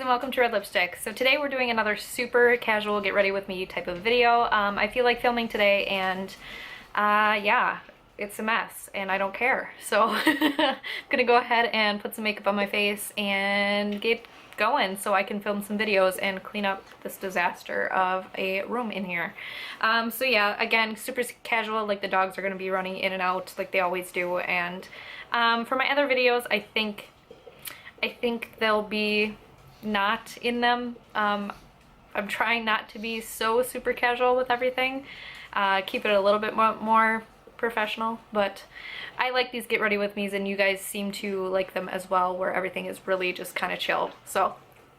welcome to Red Lipstick. So today we're doing another super casual get ready with me type of video. I feel like filming today and yeah, it's a mess and I don't care. So I'm gonna go ahead and put some makeup on my face and get going so I can film some videos and clean up this disaster of a room in here. So yeah, again, super casual, like the dogs are gonna be running in and out like they always do. And for my other videos, I think they'll be not in them. I'm trying not to be so super casual with everything. Keep it a little bit more professional, but I like these get ready with me's and you guys seem to like them as well, where everything is really just kind of chill. So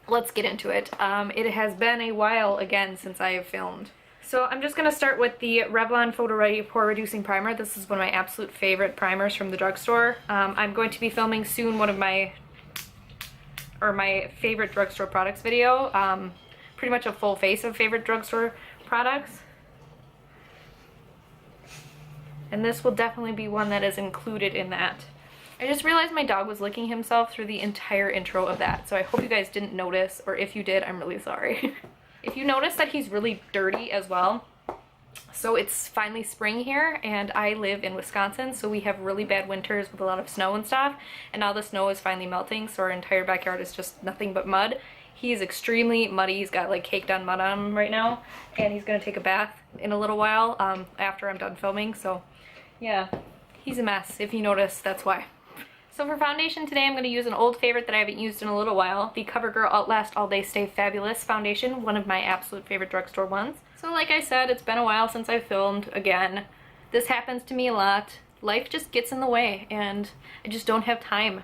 let's get into it. It has been a while again since I have filmed. So I'm just gonna start with the Revlon Photo Ready Pore Reducing Primer. This is one of my absolute favorite primers from the drugstore. I'm going to be filming soon one of my favorite drugstore products video. Pretty much a full face of favorite drugstore products. And this will definitely be one that is included in that. I just realized my dog was licking himself through the entire intro of that, so I hope you guys didn't notice, or if you did, I'm really sorry. If you notice that he's really dirty as well, so it's finally spring here, and I live in Wisconsin, so we have really bad winters with a lot of snow and stuff, and now the snow is finally melting, so our entire backyard is just nothing but mud. He's extremely muddy. He's got like caked on mud on him right now, and he's gonna take a bath in a little while after I'm done filming, so yeah, he's a mess. If you notice, that's why. So for foundation today, I'm going to use an old favorite that I haven't used in a little while, the CoverGirl Outlast All Day Stay Fabulous foundation, one of my absolute favorite drugstore ones. So like I said, it's been a while since I filmed again. This happens to me a lot. Life just gets in the way and I just don't have time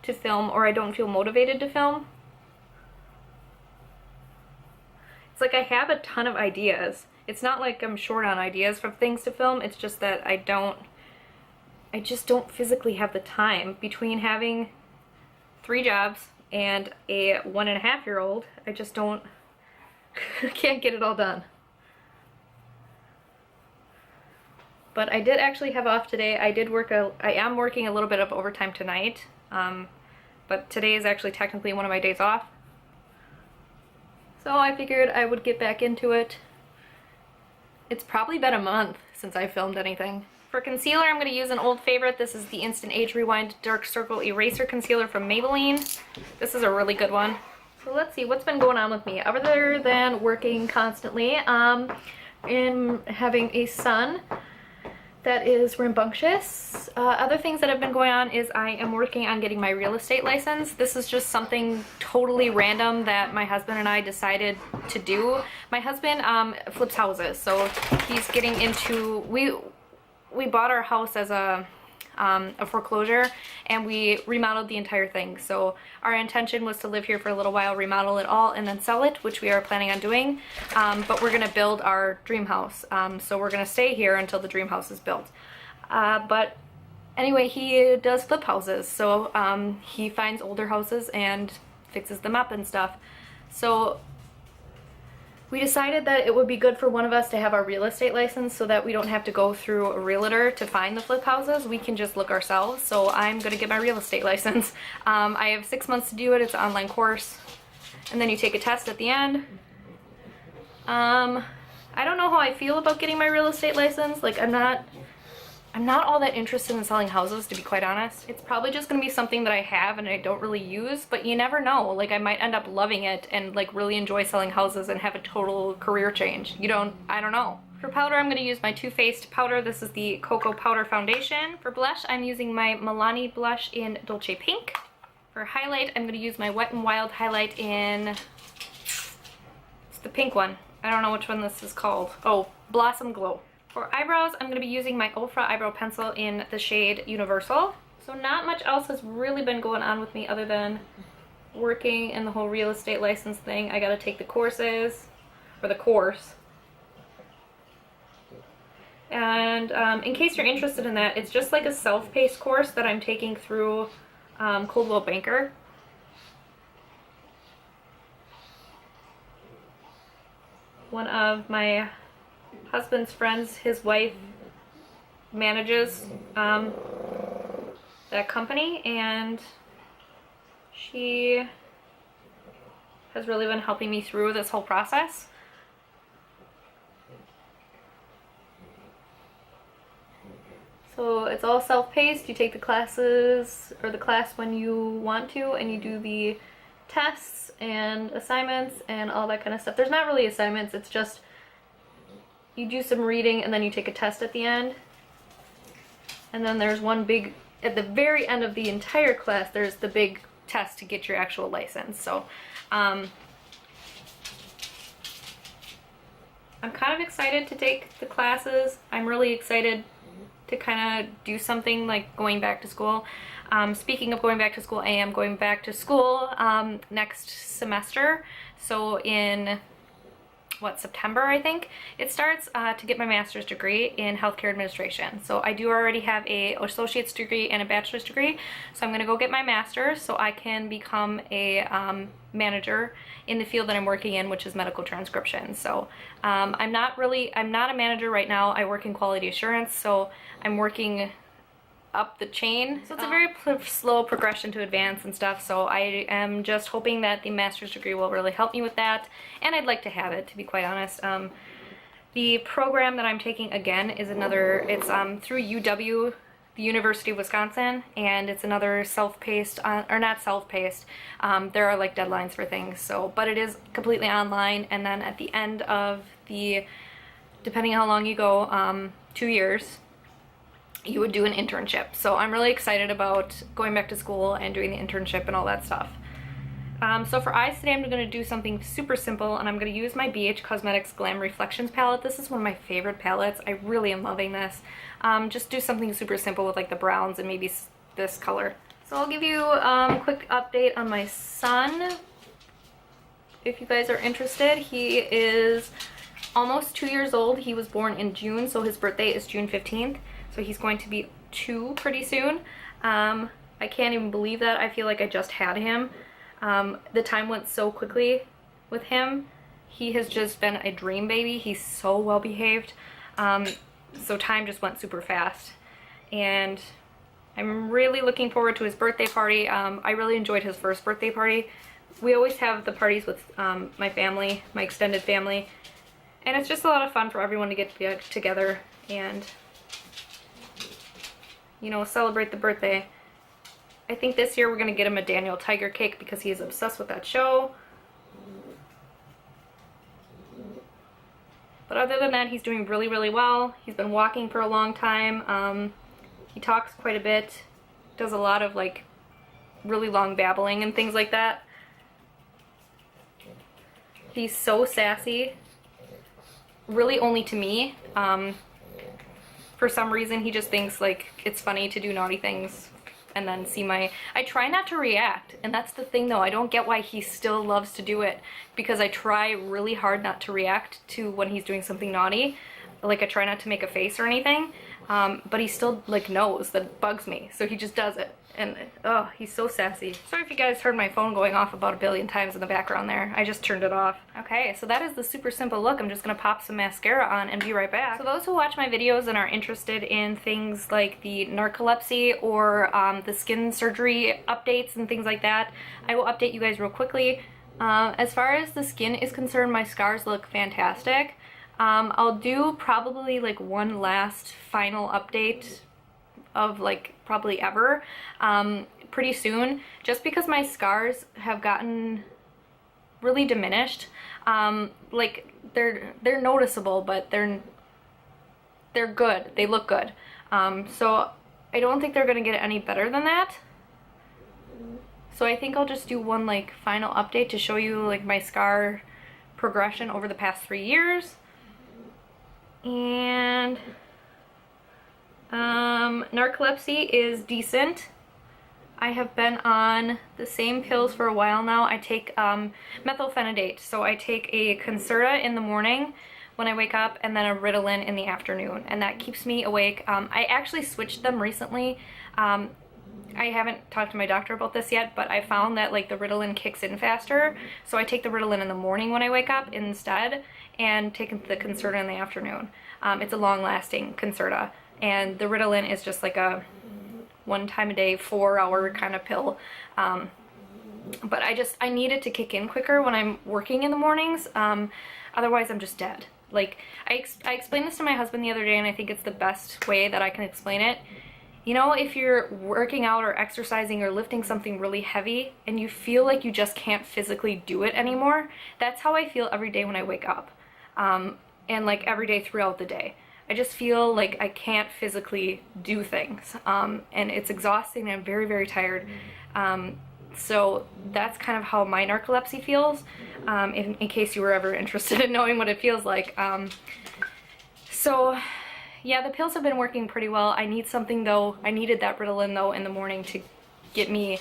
to film, or I don't feel motivated to film. It's like I have a ton of ideas. It's not like I'm short on ideas for things to film, it's just that I just don't physically have the time. Between having 3 jobs and a 1.5-year-old, I just don't, can't get it all done. But I did actually have off today. I am working a little bit of overtime tonight, but today is actually technically one of my days off. So I figured I would get back into it. It's probably been a month since I filmed anything. For concealer, I'm going to use an old favorite. This is the Instant Age Rewind Dark Circle Eraser Concealer from Maybelline. This is a really good one. So let's see, what's been going on with me other than working constantly. And having a son that is rambunctious. Other things that have been going on is I am working on getting my real estate license. This is just something totally random that my husband and I decided to do. My husband flips houses, so he's getting into, we bought our house as a foreclosure, and we remodeled the entire thing. So our intention was to live here for a little while, remodel it all, and then sell it, which we are planning on doing. But we're gonna build our dream house. So we're gonna stay here until the dream house is built. But anyway, he does flip houses. So he finds older houses and fixes them up and stuff. So we decided that it would be good for one of us to have our real estate license so that we don't have to go through a realtor to find the flip houses. We can just look ourselves. So I'm gonna get my real estate license. I have 6 months to do it. It's an online course. And then you take a test at the end. I don't know how I feel about getting my real estate license. Like I'm not all that interested in selling houses, to be quite honest. It's probably just gonna be something that I have and I don't really use, but you never know. Like I might end up loving it and like really enjoy selling houses and have a total career change. I don't know. For powder, I'm gonna use my Too Faced powder. This is the Cocoa Powder Foundation. For blush, I'm using my Milani blush in Dolce Pink. For highlight, I'm gonna use my Wet n Wild highlight in, it's the pink one. I don't know which one this is called. Oh, Blossom Glow. For eyebrows, I'm going to be using my Ofra eyebrow pencil in the shade Universal. So not much else has really been going on with me other than working and the whole real estate license thing. I got to take the courses, or the course. And in case you're interested in that, it's just like a self-paced course that I'm taking through Coldwell Banker. One of my husband's friends, his wife manages that company, and she has really been helping me through this whole process. So it's all self-paced. You take the classes, or the class when you want to, and you do the tests and assignments and all that kind of stuff. There's not really assignments, it's just you do some reading and then you take a test at the end. And then there's one big, at the very end of the entire class, there's the big test to get your actual license. So I'm kind of excited to take the classes. I'm really excited to kind of do something like going back to school. Speaking of going back to school, I am going back to school next semester. So in September, I think it starts, to get my master's degree in healthcare administration. So I do already have a associate's degree and a bachelor's degree. So I'm gonna go get my master's so I can become a manager in the field that I'm working in, which is medical transcription. So I'm not a manager right now. I work in quality assurance, so I'm working up the chain. So it's a very slow progression to advance and stuff, so I am just hoping that the master's degree will really help me with that, and I'd like to have it, to be quite honest. The program that I'm taking again is it's through UW, the University of Wisconsin, and it's another self-paced, or not self-paced, there are like deadlines for things, so, but it is completely online, and then at the end of depending on how long you go, 2 years, you would do an internship. So I'm really excited about going back to school and doing the internship and all that stuff. So for eyes today, I'm going to do something super simple, and I'm going to use my BH Cosmetics Glam Reflections palette. This is one of my favorite palettes. I really am loving this. Just do something super simple with like the browns and maybe this color. So I'll give you a quick update on my son, if you guys are interested. He is almost 2 years old. He was born in June, so his birthday is June 15th. So he's going to be 2 pretty soon. I can't even believe that. I feel like I just had him. The time went so quickly with him. He has just been a dream baby. He's so well behaved. So time just went super fast. And I'm really looking forward to his birthday party. I really enjoyed his first birthday party. We always have the parties with my family, my extended family. And it's just a lot of fun for everyone to get together and, you know, celebrate the birthday. I think this year we're going to get him a Daniel Tiger cake because he is obsessed with that show. But other than that, he's doing really, really well. He's been walking for a long time. He talks quite a bit, does a lot of like really long babbling and things like that. He's so sassy, really only to me. For some reason, he just thinks like it's funny to do naughty things and then I try not to react, and that's the thing though. I don't get why he still loves to do it, because I try really hard not to react to when he's doing something naughty. Like I try not to make a face or anything, but he still like knows that it bugs me, so he just does it. And oh, he's so sassy. Sorry if you guys heard my phone going off about a billion times in the background there. I just turned it off. Okay, so that is the super simple look. I'm just gonna pop some mascara on and be right back. So those who watch my videos and are interested in things like the narcolepsy or the skin surgery updates and things like that, I will update you guys real quickly. As far as the skin is concerned, my scars look fantastic. I'll do probably like one last final update of like probably ever pretty soon, just because my scars have gotten really diminished. Like they're noticeable, but they're good. They look good. So I don't think they're gonna get any better than that. So I think I'll just do one like final update to show you like my scar progression over the past 3 years. And narcolepsy is decent. I have been on the same pills for a while now. I take methylphenidate, so I take a Concerta in the morning when I wake up, and then a Ritalin in the afternoon, and that keeps me awake. I actually switched them recently. I haven't talked to my doctor about this yet, but I found that like the Ritalin kicks in faster, so I take the Ritalin in the morning when I wake up instead, and take the Concerta in the afternoon. It's a long-lasting Concerta, and the Ritalin is just like a one time a day 4-hour kind of pill. But I need it to kick in quicker when I'm working in the mornings. Otherwise I'm just dead. Like, I explained this to my husband the other day, and I think it's the best way that I can explain it. You know, if you're working out or exercising or lifting something really heavy and you feel like you just can't physically do it anymore, that's how I feel every day when I wake up. And like every day throughout the day. I just feel like I can't physically do things. And it's exhausting, and I'm very, very tired. So that's kind of how my narcolepsy feels, in case you were ever interested in knowing what it feels like. So yeah, the pills have been working pretty well. I need something though. I needed that Ritalin though in the morning to get me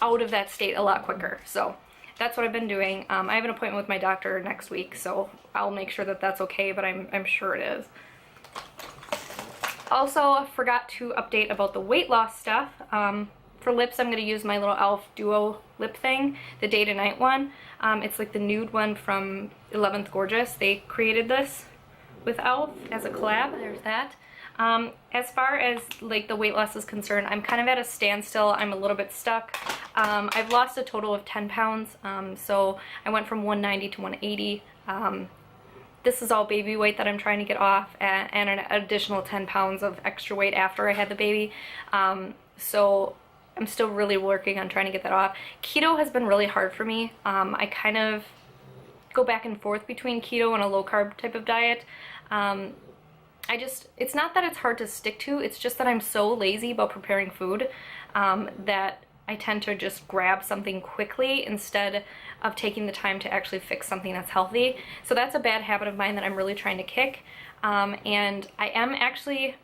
out of that state a lot quicker. So that's what I've been doing. I have an appointment with my doctor next week, so I'll make sure that that's okay, but I'm sure it is. Also, I forgot to update about the weight loss stuff. For lips, I'm going to use my little e.l.f. Duo lip thing, the day to night one. It's like the nude one from 11th Gorgeous. They created this with e.l.f. as a collab. There's that. As far as like the weight loss is concerned, I'm kind of at a standstill. I'm a little bit stuck. I've lost a total of 10 pounds. So I went from 190 to 180. This is all baby weight that I'm trying to get off, and an additional 10 pounds of extra weight after I had the baby. So I'm still really working on trying to get that off. Keto has been really hard for me. I kind of go back and forth between keto and a low carb type of diet. It's not that it's hard to stick to, it's just that I'm so lazy about preparing food that I tend to just grab something quickly instead of taking the time to actually fix something that's healthy. So that's a bad habit of mine that I'm really trying to kick. And I am actually,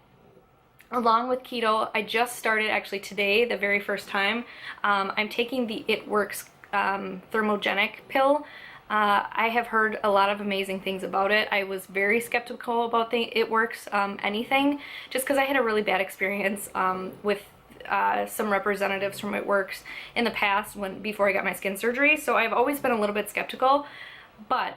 along with keto, I just started actually today, the very first time. I'm taking the It Works thermogenic pill. I have heard a lot of amazing things about it. I was very skeptical about the It Works anything, just because I had a really bad experience with some representatives from It Works in the past before I got my skin surgery. So I've always been a little bit skeptical, but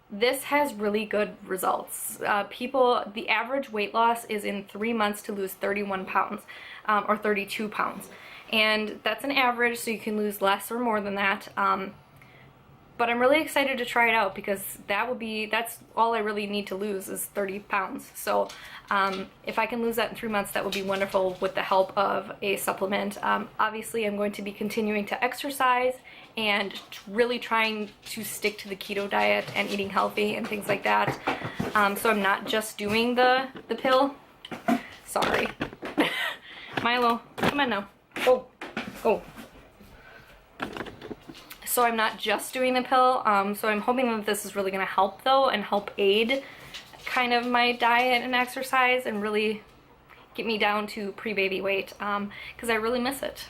this has really good results. The average weight loss is in 3 months to lose 31 pounds or 32 pounds. And that's an average, so you can lose less or more than that. But I'm really excited to try it out, because that's all I really need to lose is 30 pounds. So if I can lose that in 3 months, that would be wonderful with the help of a supplement. Obviously, I'm going to be continuing to exercise and really trying to stick to the keto diet and eating healthy and things like that. So I'm not just doing the pill. Sorry. Milo, come on now. Go. Go. So I'm not just doing the pill, so I'm hoping that this is really going to help though, and help aid kind of my diet and exercise, and really get me down to pre-baby weight, because I really miss it.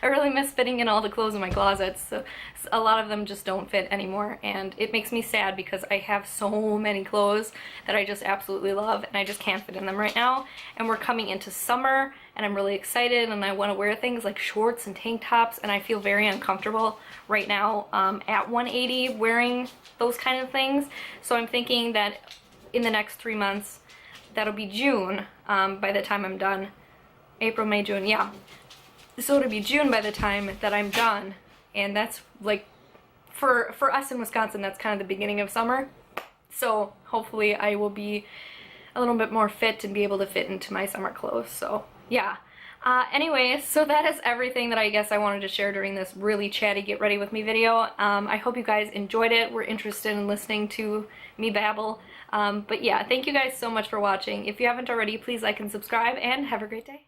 I really miss fitting in all the clothes in my closets. So a lot of them just don't fit anymore, and it makes me sad because I have so many clothes that I just absolutely love, and I just can't fit in them right now. And we're coming into summer, and I'm really excited, and I want to wear things like shorts and tank tops, and I feel very uncomfortable right now at 180 wearing those kind of things. So I'm thinking that in the next 3 months, that'll be June by the time I'm done. April, May, June, yeah. So it'll be June by the time that I'm done, and that's like, for us in Wisconsin, that's kind of the beginning of summer. So hopefully I will be a little bit more fit and be able to fit into my summer clothes. So yeah. Anyways, so that is everything that I guess I wanted to share during this really chatty get ready with me video. I hope you guys enjoyed it, were interested in listening to me babble. But yeah, thank you guys so much for watching. If you haven't already, please like and subscribe, and have a great day.